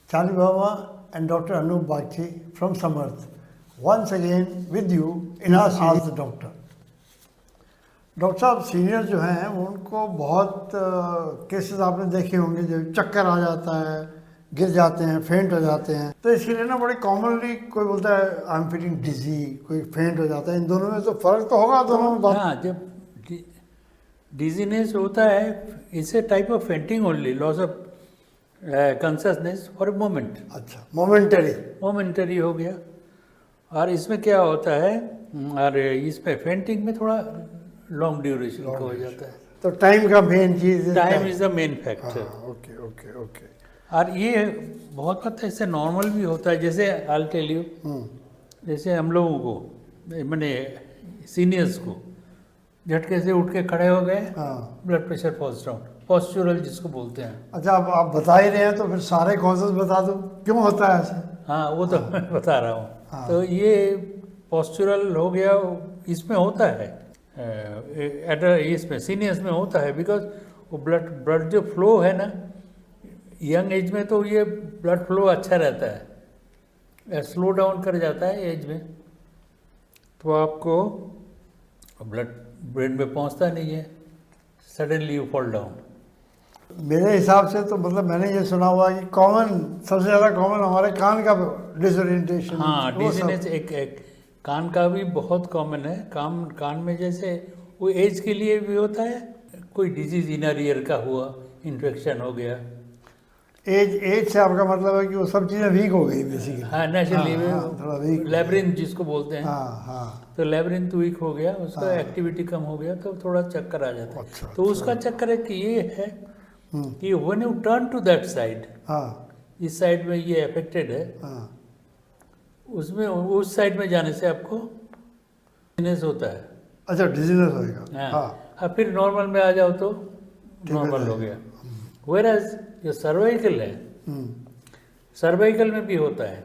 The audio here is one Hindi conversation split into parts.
Charlie Baba and Dr. Anup Bagchi from Samarth. Once again with you in our Ask the Doctor. Doctor साहब सीनियर जो हैं उनको बहुत केसेस आपने देखे होंगे जो चक्कर आ जाता है, गिर जाते हैं, फेंट हो जाते हैं, तो इसके लिए ना बड़े कॉमनली कोई बोलता है आई एम फीलिंग डिजी, कोई फेंट हो जाता है। इन दोनों में तो फर्क तो होगा दोनों में बात। हाँ, जब डिजीनेस होता है it's a type of fainting only, loss of consciousness for a moment. अच्छा, मोमेंटरी हो गया। और इसमें क्या होता है, और इसमें फेंटिंग में थोड़ा लॉन्ग ड्यूरेशन का हो जाता है। तो टाइम का मेन चीज, time is the main factor. Okay okay okay. और ये बहुत बात इससे नॉर्मल भी होता है, जैसे आई टेल यू, जैसे हम लोगों को मैंने सीनियर्स को झटके से उठ के खड़े हो गए, blood pressure falls down, postural जिसको बोलते हैं। अच्छा, अब आप बता ही रहे हैं तो फिर सारे कॉजेज बता दो क्यों होता है ऐसे। हाँ, वो तो मैं बता रहा हूँ। तो ये पॉस्चुरल हो गया, इसमें होता है इसमें सीनियर्स में होता है, बिकॉज वो ब्लड जो फ्लो है ना, यंग एज में तो ये ब्लड फ्लो अच्छा रहता है, स्लो डाउन कर जाता है एज में, तो आपको ब्लड ब्रेन में पहुंचता नहीं है, सडनली यू फॉल डाउन। मेरे हिसाब से तो मतलब मैंने ये सुना हुआ कि कॉमन, सबसे ज़्यादा कॉमन हमारे कान का डिसोरिएंटेशन। हाँ, डिजीनेस एक कान का भी बहुत कॉमन है। कान में जैसे वो एज के लिए भी होता है, कोई डिजीज इनर ईयर का हुआ, इन्फेक्शन हो गया। एज से आपका मतलब है कि वो सब चीज़ें वीक हो गई बेसिकली। हाँ, नेचुरली थोड़ा वीक, लैब्रिंथ जिसको बोलते हैं। हाँ। तो लैब्रिंथ वीक हो गया, उसका एक्टिविटी कम हो गया, तो थोड़ा चक्कर आ जाता है। अच्छा, तो उसका चक्कर है कि ये है कि when you turn to that side, इस साइड में ये अफेक्टेड है, उसमें उस साइड में जाने से आपको डिजीनेस होता है। अच्छा, डिजीनेस होएगा। हाँ, फिर नॉर्मल में आ जाओ तो नॉर्मल हो गया। वेराज जो सर्वाइकल है, सर्वाइकल में भी होता है,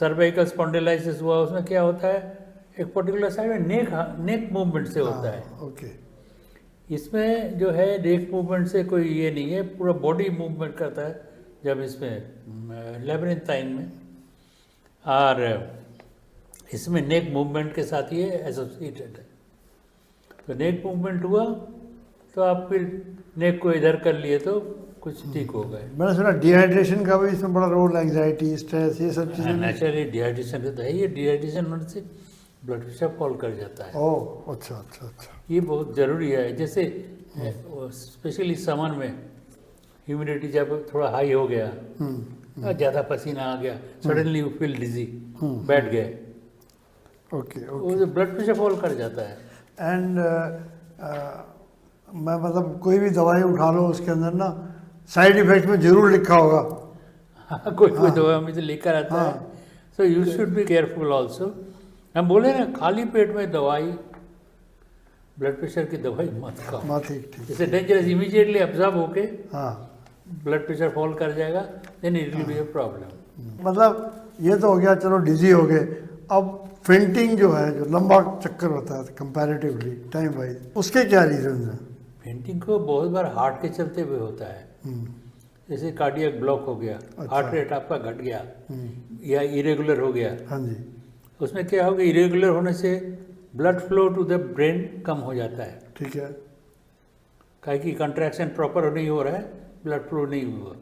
सर्वाइकल स्पॉन्डिलाइसिस हुआ, उसमें क्या होता है, एक पर्टिकुलर साइड में नेक मूवमेंट से होता है। ओके। इसमें जो है नेक मूवमेंट से कोई ये नहीं है, पूरा बॉडी मूवमेंट करता है जब इसमें लैब्रिन्थाइन में, और इसमें नेक मूवमेंट के साथ ये एसोसिएटेड है। तो नेक मूवमेंट हुआ तो आप फिर नेक को इधर कर लिए तो कुछ ठीक हो गए। मैंने सुना डिहाइड्रेशन का भी इसमें बड़ा रोल, एंग्जाइटी, स्ट्रेस, ये सब चीज़ें। नेचुरली डिहाइड्रेशन रहता है, ये डिहाइड्रेशन होने से ब्लड प्रेशर फॉल कर जाता है। ओह, अच्छा। ये बहुत ज़रूरी है। जैसे स्पेशली समर में ह्यूमिडिटी जब थोड़ा हाई हो गया, ज़्यादा पसीना आ गया, सडनली यू फील डिजी, बैठ गए, ओके, वो ब्लड प्रेशर फॉल कर जाता है। एंड मैं मतलब कोई भी दवाई उठा लो उसके अंदर ना साइड इफेक्ट में जरूर लिखा होगा। हाँ, कोई दवा में तो लिखा रहता है, so you should be careful also. हम बोले ना, खाली पेट में दवाई, ब्लड प्रेशर की दवाई मत खाओ, ठीक। जैसे डेंजरस, इमीडिएटली एब्जॉर्ब होके ब्लड प्रेशर फॉल कर जाएगा, then it will be a problem. मतलब ये तो हो गया, चलो डिजी हो गए। अब फेंटिंग जो है, जो लंबा चक्कर होता है कंपैरेटिवली टाइम वाइज, उसके क्या रीजन है? फेंटिंग को बहुत बार हार्ट के चलते हुए होता है, जैसे कार्डियक ब्लॉक हो गया, हार्ट रेट आपका घट गया या इरेगुलर हो गया। हाँ जी। उसमें क्या होगा, इरेगुलर होने से blood flow to the brain कम हो जाता है। ठीक है। काहे कि कंट्रैक्शन प्रॉपर नहीं हो रहा है, ब्लड फ्लो नहीं हुआ,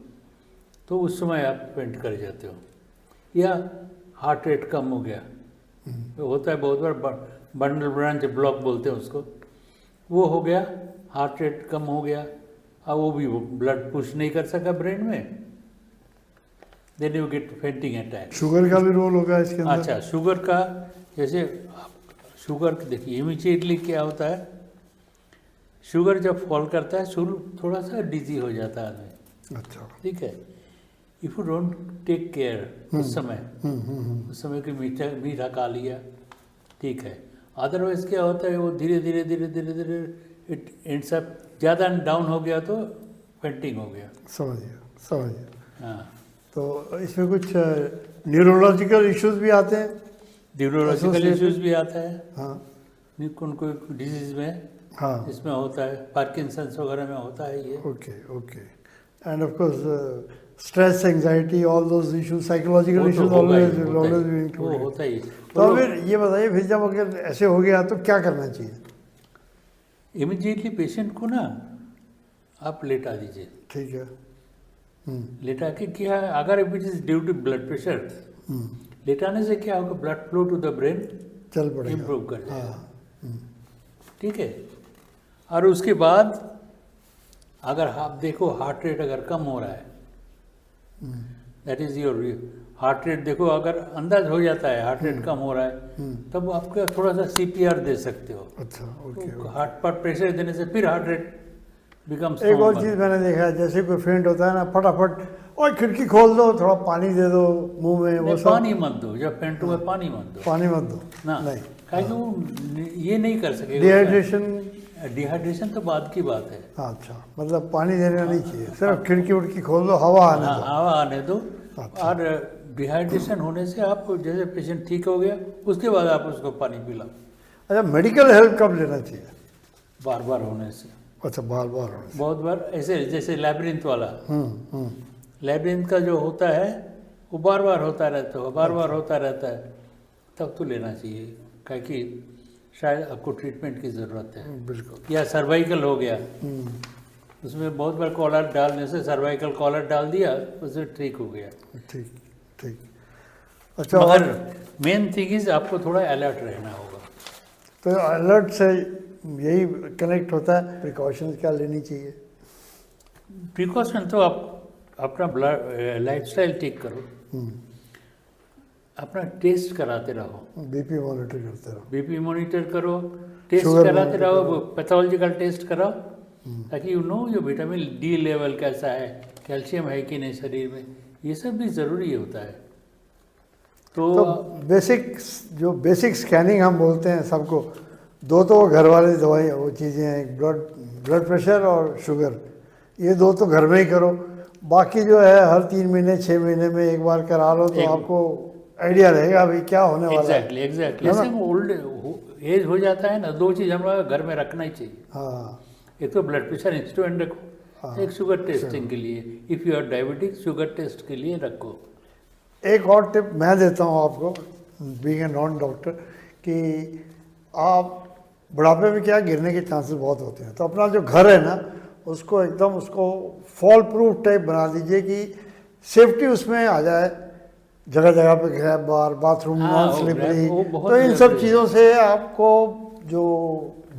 तो उस समय आप फेंट कर जाते हो। या हार्ट रेट कम हो गया, तो होता है बहुत बार, बंडल ब्रांच ब्लॉक बोलते हैं उसको, वो हो गया, हार्ट रेट कम हो गया, और वो भी ब्लड पुश नहीं कर सका ब्रेन में, then you get fainting attack. Sugar का भी रोल होगा इसके अंदर? अच्छा, शुगर का, जैसे शुगर देखिए इमीडिएटली क्या होता है, शुगर जब फॉल करता है शुरू थोड़ा सा डिजी हो जाता है आदमी। अच्छा, ठीक है। If you don't take care उस समय की मीठा खा लिया, ठीक है। अदरवाइज क्या होता है, वो धीरे धीरे इट एंड्स अप, ज़्यादा डाउन हो गया तो फेंटिंग हो गया। समझ गया। हाँ, तो इसमें कुछ न्यूरोलॉजिकल इश्यूज भी आते हैं? न्यूरोलॉजिकल इश्यूज भी आता है। हाँ, कोई डिजीज में, इसमें होता है, पार्किंसंस वगैरह में होता है ये। Okay. End of course stress, anxiety, all those issues, psychological वो तो इश्यूज होगा ही, ऑलवेज होता ऑलवेज ही, बी वो इंक्लूडेड। होता ही। तो फिर ये बताइए, फिर जब अगर ऐसे हो गया तो क्या करना चाहिए? इमिडिएटली पेशेंट को ना आप लेटा दीजिए। ठीक है। लेटा के क्या है, अगर it is due to blood pressure, लेटाने से क्या होगा, blood flow to the brain चल पड़ेगा। इम्प्रूव कर जाएगा। हाँ। ठीक है। और उसके बाद अगर आप देखो हार्ट रेट अगर कम हो रहा है, that is your heart rate, देखो अगर अंदाज हो जाता है हार्ट रेट कम हो रहा है, तब आपका थोड़ा सा सीपीआर दे सकते हो। अच्छा, ओके। तो हार्ट पर प्रेशर देने से फिर हार्ट रेट बिकम्स एक और चीज़ मैंने देखा है, जैसे कोई फेंट होता है ना, फटाफट और खिड़की खोल दो, थोड़ा पानी दे दो मुंह में, वो सब। पानी मत दो, जब फेंट हुआ पानी मत दो पानी मत दो ना, नहीं। काहे कि वो ये नहीं कर सकेगा। डिहाइड्रेशन। डिहाइड्रेशन तो बाद की बात है। अच्छा, मतलब पानी देना नहीं चाहिए, सिर्फ खिड़की उड़की खोल दो, हवा आने हाँ, दो। हवा आने दो। अच्छा। और डिहाइड्रेशन होने से आप जैसे पेशेंट ठीक हो गया, उसके बाद आप उसको पानी पिलाओ। अच्छा, मेडिकल हेल्प कब लेना चाहिए? बार बार होने से, अच्छा, बार बार होने से। बहुत बार ऐसे, जैसे लैब्रिंथ वाला, लैब्रिंथ का जो होता है वो बार बार होता रहता है, बार बार होता रहता है, तब तो लेना चाहिए, क्योंकि कि शायद आपको ट्रीटमेंट की ज़रूरत है। बिल्कुल। या सर्वाइकल हो गया, उसमें बहुत बार कॉलर डालने से, सर्वाइकल कॉलर डाल दिया, उससे ठीक हो गया। ठीक ठीक। अच्छा, मगर और मेन थिंग इज आपको थोड़ा अलर्ट रहना होगा। तो अलर्ट से यही कनेक्ट होता है, प्रिकॉशंस क्या लेनी चाहिए? प्रिकॉशन तो आप अपना ब्लड लाइफस्टाइल ठीक करो, अपना टेस्ट कराते रहो, बीपी मॉनिटर करते रहो। बीपी मॉनिटर करो, टेस्ट Sugar कराते monitor रहो, पैथोलॉजिकल टेस्ट कराओ, ताकि यू नो जो विटामिन डी लेवल कैसा है, कैल्शियम है कि नहीं शरीर में, ये सब भी ज़रूरी होता है। तो बेसिक स्कैनिंग हम बोलते हैं सबको, दो तो घर वाले दवाई वो चीज़ें हैं, ब्लड प्रेशर और शुगर, ये दो तो घर में ही करो। बाकी जो है हर 3 महीने 6 महीने में एक बार करा लो, तो आपको आइडिया रहेगा अभी क्या होने वाला है। एग्जैक्टली जैसे ओल्ड एज हो जाता है ना, 2 चीज़ हमारा घर में रखना ही चाहिए। हाँ। एक तो ब्लड प्रेशर इंस्ट्रूमेंट रखो, एक शुगर टेस्टिंग के लिए, if you are diabetic sugar test के लिए रखो। एक और टिप मैं देता हूँ आपको, बीइंग ए नॉन डॉक्टर, कि आप बुढ़ापे में क्या गिरने के चांसेस बहुत होते हैं, तो अपना जो घर है ना उसको एकदम उसको फॉल प्रूफ टाइप बना दीजिए कि सेफ्टी उसमें आ जाए, जगह जगह पे ग्रैब बार, बाथरूम हाँ, नॉन वो स्लिपरी। वो बहुत तो इन सब जरूरी चीज़ों से आपको जो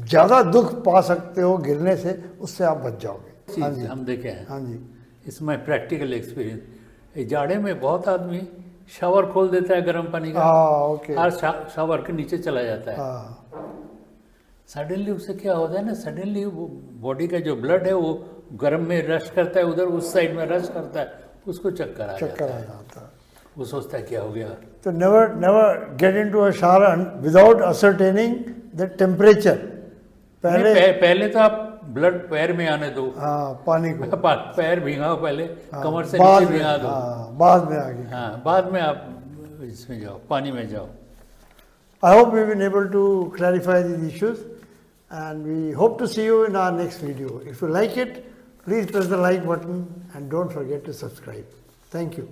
ज़्यादा दुख पा सकते हो गिरने से, उससे आप बच जाओगे। हाँ चीज़ जी, हम देखे हैं, हाँ जी। इसमें प्रैक्टिकल एक्सपीरियंस। जाड़े में बहुत आदमी शावर खोल देता है गर्म पानी का, हाँ, ओके। और शावर के नीचे चला जाता है। हाँ, सडनली उससे क्या होता है ना, सडनली वो बॉडी का जो ब्लड है वो गर्म में रश करता है, उधर उस साइड में रश करता है, उसको चक्कर आ चक्कर जाता आ है, जाता है। वो सोचता है क्या हो गया। तो never get into a shower without ascertaining the temperature. पहले पहले तो आप ब्लड पैर में आने दो, हाँ, पानी को पैर भिगाओ पहले, हाँ, कमर से बाद नीचे में, भिगा दो, हाँ, बाद में आगे। हाँ, बाद में आप इसमें जाओ, पानी में जाओ। I hope we've been able to clarify these issues, and we hope to see you in our next video. If you like it, please press the like button and don't forget to subscribe. Thank you.